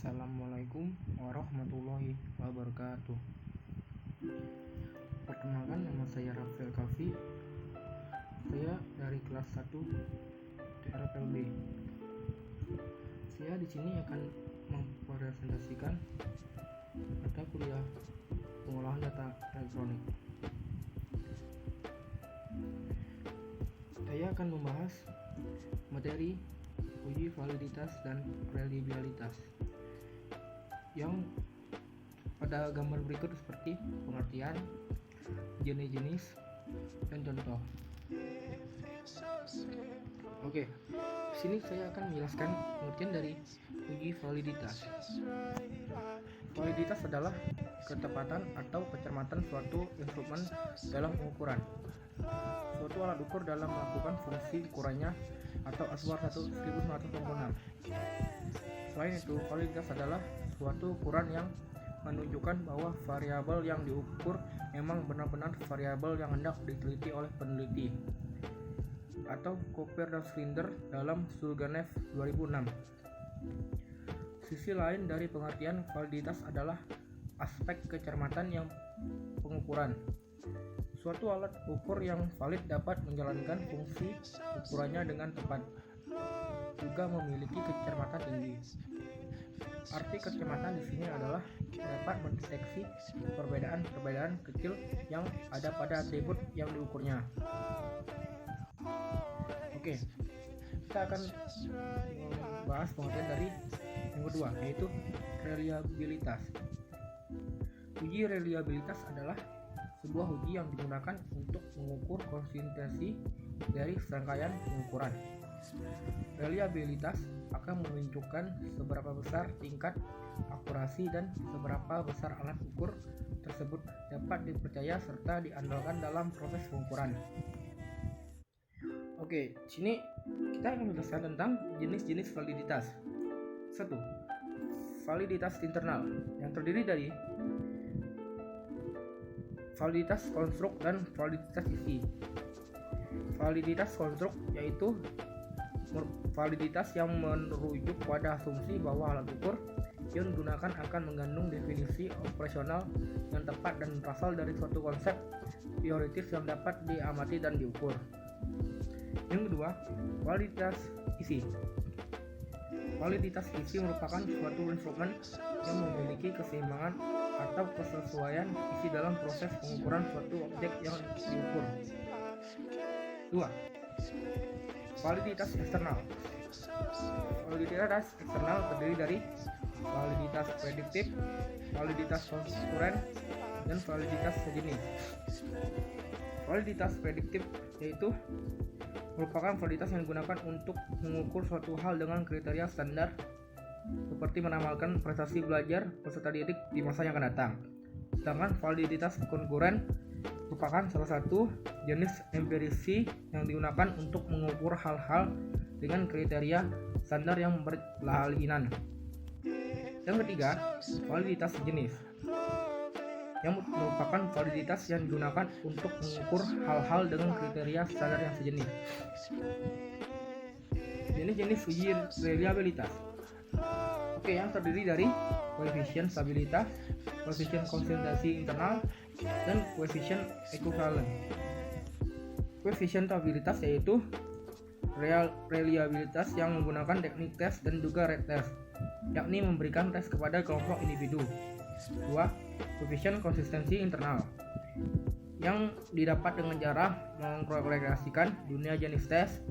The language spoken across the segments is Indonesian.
Assalamualaikum warahmatullahi wabarakatuh. Perkenalkan, nama saya Rafael Kafi. Saya dari kelas 1 TRPLB. Saya di sini akan mempresentasikan mata kuliah pengolahan data elektronik. Saya akan membahas materi uji validitas dan reliabilitas yang pada gambar berikut seperti pengertian, jenis-jenis, dan contoh. Oke, di sini saya akan menjelaskan pengertian dari uji validitas. Validitas adalah ketepatan atau kecermatan suatu instrumen dalam pengukuran. Suatu alat ukur dalam melakukan fungsi ukurannya atau ASBAR 1996. Selain itu, validitas adalah suatu ukuran yang menunjukkan bahwa variabel yang diukur memang benar-benar variabel yang hendak diteliti oleh peneliti, atau Cooper-Shrinder dalam Sulganev 2006. Sisi lain dari pengertian validitas adalah aspek kecermatan yang pengukuran. Suatu alat ukur yang valid dapat menjalankan fungsi ukurannya dengan tepat, juga memiliki kecermatan tinggi. Arti kecermatan di sini adalah dapat mendeteksi perbedaan-perbedaan kecil yang ada pada atribut yang diukurnya. Oke, kita akan membahas pengertian dari yang kedua, yaitu reliabilitas. Uji reliabilitas adalah sebuah uji yang digunakan untuk mengukur konsistensi dari serangkaian pengukuran. Reliabilitas akan menunjukkan seberapa besar tingkat akurasi dan seberapa besar alat ukur tersebut dapat dipercaya serta diandalkan dalam proses pengukuran. Oke, sini kita akan menjelaskan tentang jenis-jenis validitas. 1. Validitas internal yang terdiri dari validitas konstruk dan validitas isi. Validitas konstruk yaitu validitas yang merujuk pada asumsi bahwa alat ukur yang digunakan akan mengandung definisi operasional yang tepat dan berasal dari suatu konsep teoritis yang dapat diamati dan diukur. Yang kedua, validitas isi. Validitas isi merupakan suatu instrumen yang memiliki keseimbangan atau kesesuaian isi dalam proses pengukuran suatu objek yang diukur. 2. Validitas eksternal. Validitas eksternal terdiri dari validitas prediktif, validitas konkuren, dan validitas sejenis. Validitas prediktif yaitu merupakan validitas yang digunakan untuk mengukur suatu hal dengan kriteria standar seperti meramalkan prestasi belajar peserta didik di masa yang akan datang. Sedangkan validitas konkuren merupakan salah satu jenis empirisi yang digunakan untuk mengukur hal-hal dengan kriteria standar yang berlawanan. Yang ketiga, validitas sejenis yang merupakan validitas yang digunakan untuk mengukur hal-hal dengan kriteria standar yang sejenis. Jenis-jenis uji reliabilitas. Oke, yang terdiri dari koefisien stabilitas, koefisien konsistensi internal, dan koefisien ekuivalen. Koefisien stabilitas yaitu reliabilitas yang menggunakan teknik tes dan juga retest, yakni memberikan tes kepada kelompok individu. 2. Koefisien konsistensi internal yang didapat dengan cara mengkorelasikan dunia jenis tes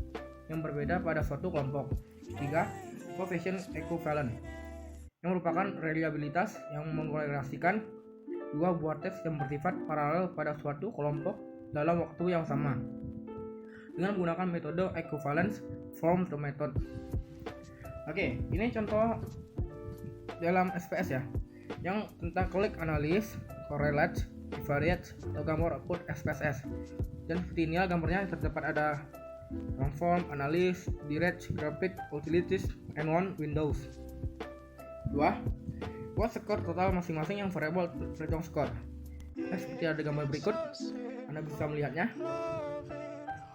yang berbeda pada suatu kelompok. 3. Koefisien ekuivalen yang merupakan reliabilitas yang mengkorelasikan dua buah tes yang bersifat paralel pada suatu kelompok dalam waktu yang sama dengan menggunakan metode equivalence from the method. Oke, ini contoh dalam SPS ya, yang tentang klik analis, correlate, bivariate, atau gambar output SPSS. Dan seperti ini gambarnya terdapat ada transform, analis, direct, graphic, utilities, and one windows. 2. Buat skor total masing-masing yang variabel perhitung skor. Seperti ada gambar berikut, Anda bisa melihatnya.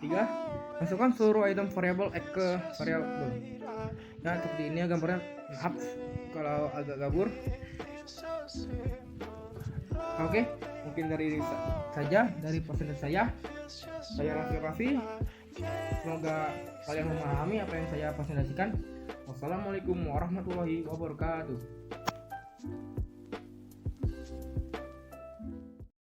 3. Masukkan seluruh item variable X ke variable. Ya, seperti ini ya gambarnya. Maaf kalau agak gabur. Oke, mungkin dari saja dari presentasi saya. Saya Raffi Raffi. Semoga kalian memahami apa yang saya presentasikan. Wassalamualaikum warahmatullahi wabarakatuh.